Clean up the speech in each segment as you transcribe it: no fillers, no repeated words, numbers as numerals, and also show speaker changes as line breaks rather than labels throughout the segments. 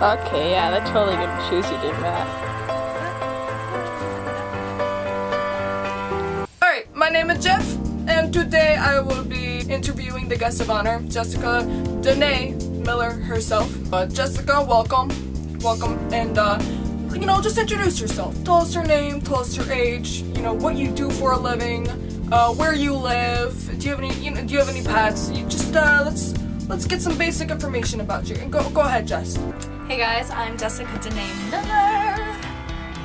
Okay, yeah, that's totally good shoes you did, Matt.
Alright, my name is Jeff, and today I will be interviewing the guest of honor, Jessica Danae Miller herself. Jessica, welcome, and just introduce yourself. Tell us your name, tell us your age, what you do for a living, where you live. Do you have any pets? You just let's get some basic information about you. And go ahead, Jess.
Hey guys, I'm Jessica Danae Miller,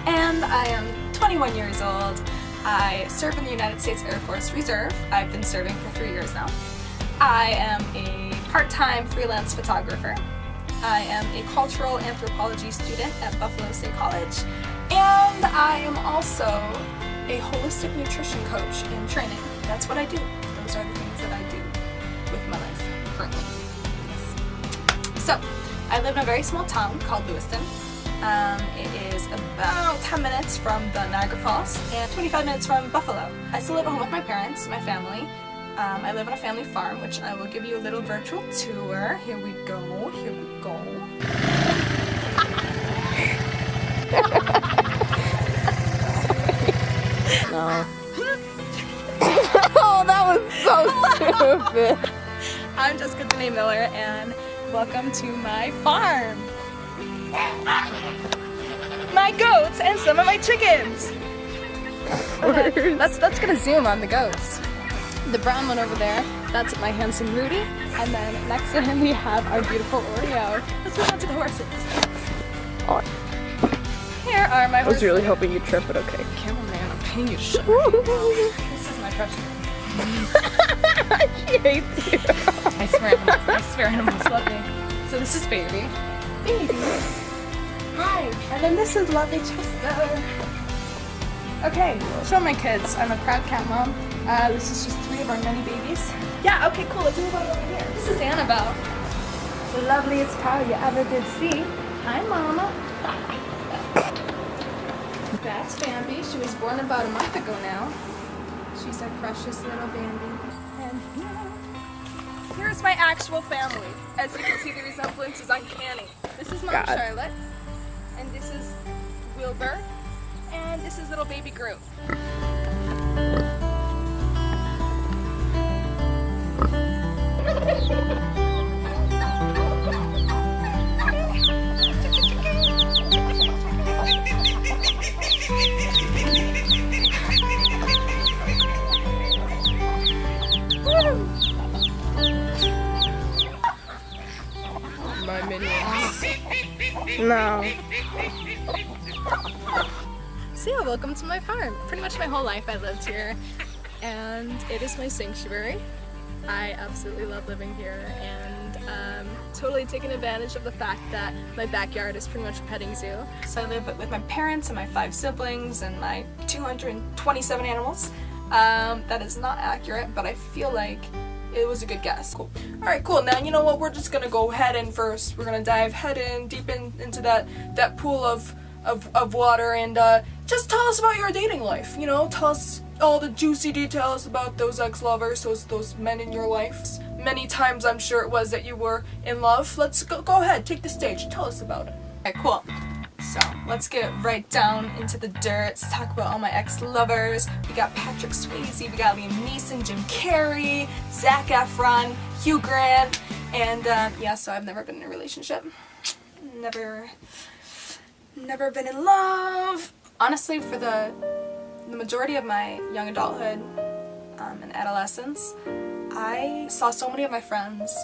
and I am 21 years old. I serve in the United States Air Force Reserve. I've been serving for 3 years now. I am a part-time freelance photographer. I am a cultural anthropology student at Buffalo State College, and I am also a holistic nutrition coach in training. That's what I do. Those are the things that I do with my life currently. Yes. So, I live in a very small town called Lewiston. It is about 10 minutes from the Niagara Falls and 25 minutes from Buffalo. I still live at home with my parents, my family. I live on a family farm, which I will give you a little virtual tour. Here we go.
No. Oh, that was so stupid.
I'm Jessica Danae Miller, and welcome to my farm. My goats and some of my chickens. Okay, let's gonna zoom on the goats. The brown one over there, that's my handsome Rudy, and then next to him we have our beautiful Oreo. Let's move on to the horses.
Oh.
Here are my
I was
horses.
really hoping you'd trip, but okay.
Cameraman, I'm paying you shit. This is my precious.
She hates you.
I swear animals love me. So this is Baby. Hi, and then this is lovely Chester. Okay, show my kids. I'm a proud cat mom. This is just 3 of our many babies. Yeah, okay, cool. Let's move on over here. This is Annabelle. The loveliest cow you ever did see. Hi, Mama. That's Bambi. She was born about a month ago now. She's our precious little Bambi. And here's my actual family. As you can see, the resemblance is uncanny. This is Mom
God.
Charlotte. And this is Wilbur. And this is little baby Groot.
My minions.
No.
So yeah, welcome to my farm. Pretty much my whole life I lived here, and it is my sanctuary. I absolutely love living here, and totally taking advantage of the fact that my backyard is pretty much a petting zoo. So I live with my parents and my 5 siblings and my 227 animals. That is not accurate, but I feel like it was a good guess. Cool. Alright, cool. Now, you know what? We're just gonna go head in first. We're gonna dive head in, deep into that pool of water, and just tell us about your dating life. Tell us all the juicy details about those ex-lovers, those men in your life. Many times I'm sure it was that you were in love. Let's go ahead, take the stage, tell us about it. Alright, cool. So, let's get right down into the dirt. Let's talk about all my ex-lovers. We got Patrick Swayze, we got Liam Neeson, Jim Carrey, Zac Efron, Hugh Grant, and yeah, so I've never been in a relationship. Never been in love. Honestly, for the majority of my young adulthood and adolescence, I saw so many of my friends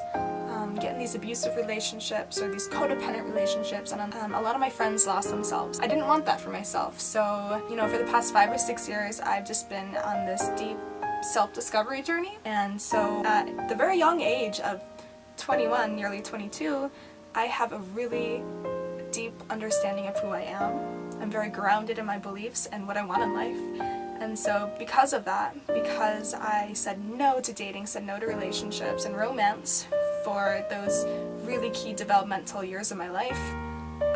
get in these abusive relationships or these codependent relationships, and a lot of my friends lost themselves. I didn't want that for myself, so for the past 5 or 6 years I've just been on this deep self-discovery journey, and so at the very young age of 21, nearly 22, I have a really deep understanding of who I am. I'm very grounded in my beliefs and what I want in life. And so because of that, because I said no to dating, said no to relationships and romance for those really key developmental years of my life,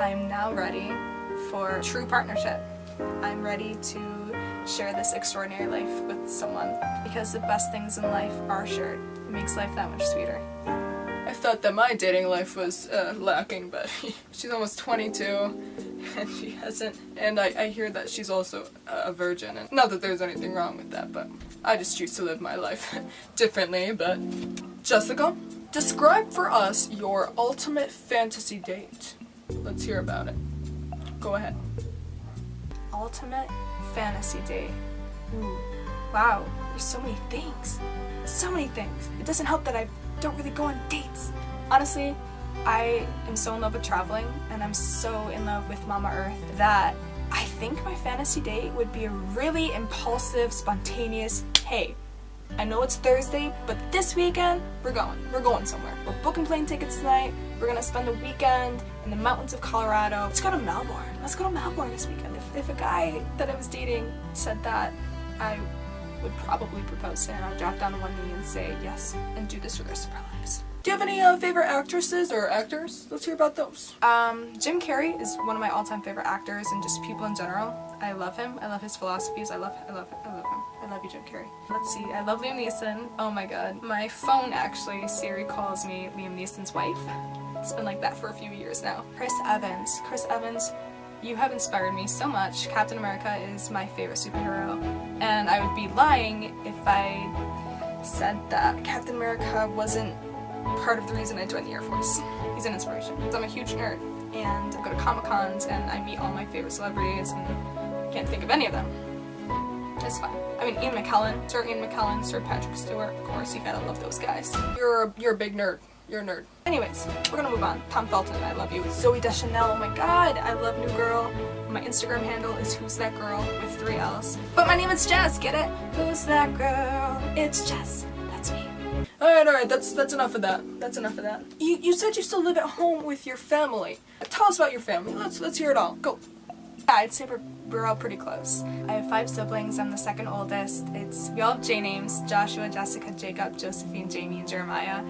I'm now ready for true partnership. I'm ready to share this extraordinary life with someone, because the best things in life are shared. It makes life that much sweeter. I
thought that my dating life was lacking, but she's almost 22 and she hasn't. And I hear that she's also a virgin, and not that there's anything wrong with that, but I just choose to live my life differently. But Jessica, describe for us your ultimate fantasy date. Let's hear about it. Go ahead.
Ultimate fantasy date. Ooh. Wow, there's so many things. So many things. It doesn't help that I don't really go on dates. Honestly, I am so in love with traveling, and I'm so in love with Mama Earth that I think my fantasy date would be a really impulsive, spontaneous, hey, I know it's Thursday, but this weekend, we're going somewhere. We're booking plane tickets tonight, we're gonna spend a weekend in the mountains of Colorado. Let's go to Melbourne. Let's go to Melbourne this weekend. If a guy that I was dating said that, I would probably propose to him. I would drop down on one knee and say yes, and do this for the rest of our lives.
Do you have any favorite actresses or actors? Let's hear about those.
Jim Carrey is one of my all-time favorite actors, and just people in general. I love him. I love his philosophies. I love him. I love you, Jim Carrey. Let's see. I love Liam Neeson. Oh my god. My phone actually, Siri calls me Liam Neeson's wife. It's been like that for a few years now. Chris Evans. Chris Evans, you have inspired me so much. Captain America is my favorite superhero, and I would be lying if I said that Captain America wasn't part of the reason I joined the Air Force. He's an inspiration. I'm a huge nerd, and I go to Comic-Cons and I meet all my favorite celebrities, and I can't think of any of them. It's fine. I mean, Ian McKellen, Sir Patrick Stewart, of course, you gotta love those guys.
You're a big nerd. You're a nerd.
Anyways, we're gonna move on. Tom Felton, I love you. Zooey Deschanel, oh my god, I love New Girl. My Instagram handle is Who's That Girl with 3 L's. But my name is Jess, get it? Who's that girl? It's Jess. That's me.
Alright, that's enough of that. That's enough of that. You said you still live at home with your family. Tell us about your family. Let's hear it all. Go.
Yeah, I'd say we're all pretty close. I have 5 siblings. I'm the second oldest. We all have J names: Joshua, Jessica, Jacob, Josephine, Jamie, and Jeremiah.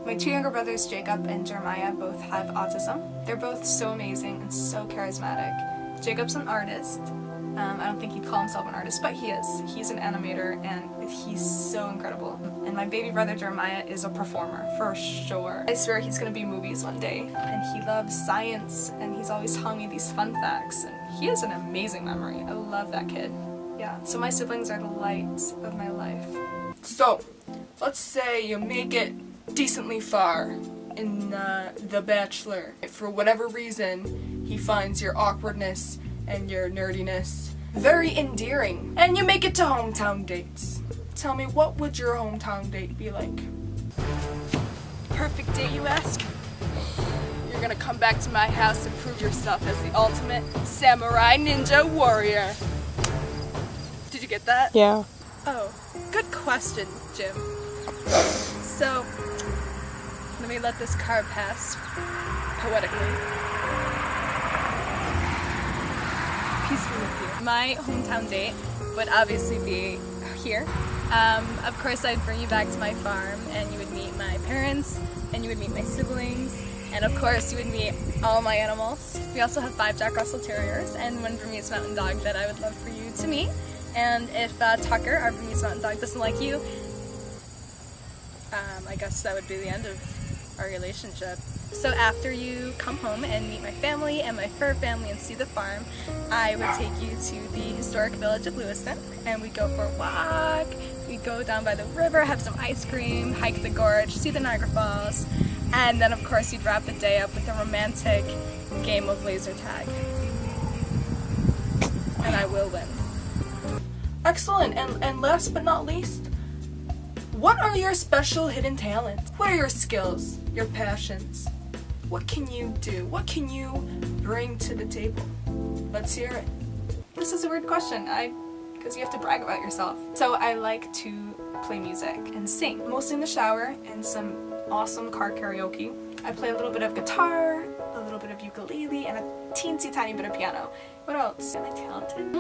My 2 younger brothers, Jacob and Jeremiah, both have autism. They're both so amazing and so charismatic. Jacob's an artist. I don't think he'd call himself an artist, but he is. He's an animator, and he's so incredible. And my baby brother Jeremiah is a performer, for sure. I swear he's gonna be in movies one day. And he loves science, and he's always telling me these fun facts, and he has an amazing memory. I love that kid. Yeah, so my siblings are the lights of my life.
So, let's say you make it decently far in The Bachelor. For whatever reason, he finds your awkwardness and your nerdiness very endearing, and you make it to hometown dates. Tell me, what would your hometown date be like?
Perfect date, you ask?
You're gonna come back to my house and prove yourself as the ultimate samurai ninja warrior. Did you get that?
Yeah.
Oh, good question, Jim. So, let me let this car pass poetically. Peaceful with you. My hometown date would obviously be here. Of course, I'd bring you back to my farm, and you would meet my parents, and you would meet my siblings, and of course, you would meet all my animals. We also have 5 Jack Russell Terriers and 1 Burmese Mountain Dog that I would love for you to meet. And if Tucker, our Burmese Mountain Dog, doesn't like you, I guess that would be the end of our relationship. So after you come home and meet my family and my fur family and see the farm, I would take you to the historic village of Lewiston, and we'd go for a walk. We'd go down by the river, have some ice cream, hike the gorge, see the Niagara Falls, and then of course you'd wrap the day up with a romantic game of laser tag. And I will win.
Excellent, and last but not least, what are your special hidden talents? What are your skills, your passions? What can you do? What can you bring to the table? Let's hear it.
This is a weird question, because you have to brag about yourself. So I like to play music and sing, mostly in the shower and some awesome car karaoke. I play a little bit of guitar, a little bit of ukulele, and a teensy tiny bit of piano. What else? Am I talented?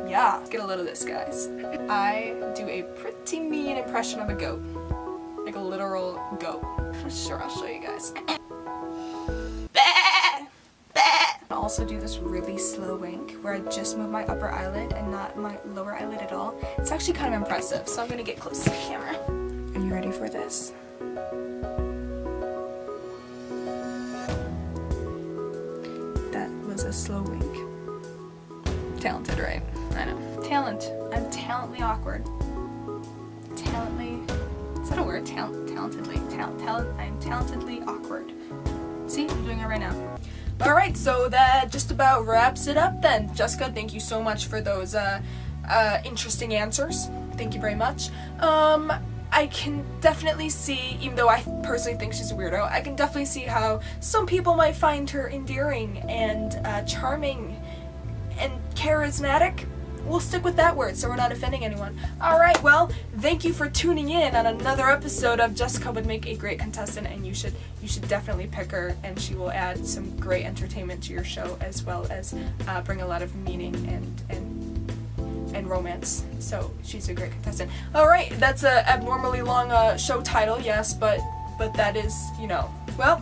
Yeah. Let's get a load of this, guys. I do a pretty mean impression of a goat. Like a literal goat. Sure, I'll show you guys. I also do this really slow wink where I just move my upper eyelid and not my lower eyelid at all. It's actually kind of impressive, so I'm gonna get close to the camera. Are you ready for this?
a slow wink. Talented, right? I know. Talent. I'm talently awkward. Talently. Is that a word? Talentedly. I'm talentedly awkward. See, I'm doing it right now. Alright, so that just about wraps it up then. Jessica, thank you so much for those interesting answers. Thank you very much. I can definitely see, even though I personally think she's a weirdo, I can definitely see how some people might find her endearing and charming and charismatic. We'll stick with that word so we're not offending anyone. Alright, well, thank you for tuning in on another episode of Jessica Would Make a Great Contestant, and you should definitely pick her, and she will add some great entertainment to your show, as well as bring a lot of meaning and romance. So she's a great contestant. Alright, that's a abnormally long show title, yes, but that is, you know, well,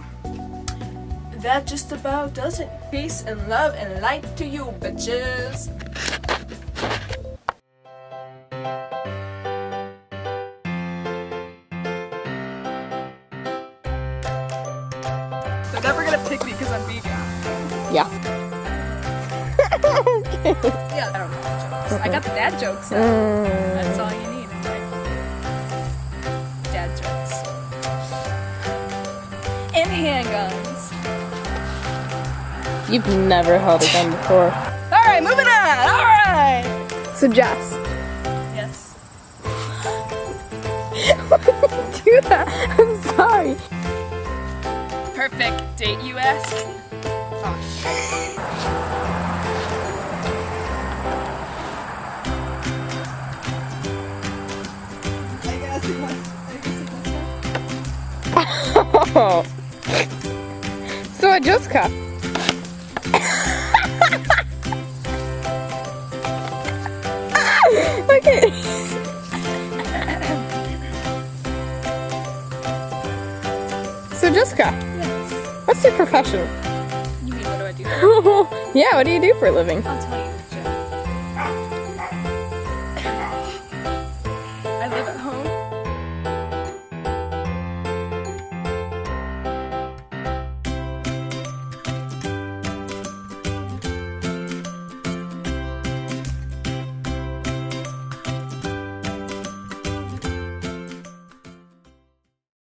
that just about does it. Peace and love and light to you, bitches. They're never gonna pick me because I'm vegan.
Yeah.
Yeah, I don't know the jokes. I got the dad jokes though. That's all you need in life. Dad jokes. And handguns.
You've never held a gun before.
Alright, moving on! Alright!
So Jess,
Yes.
do that. I'm sorry.
Perfect date, you ask? Oh,
Oh. So Jessica. Okay. So Jessica,
yes.
what's your profession?
You mean what do I do?
Yeah, what do you do for a living?
I'll tell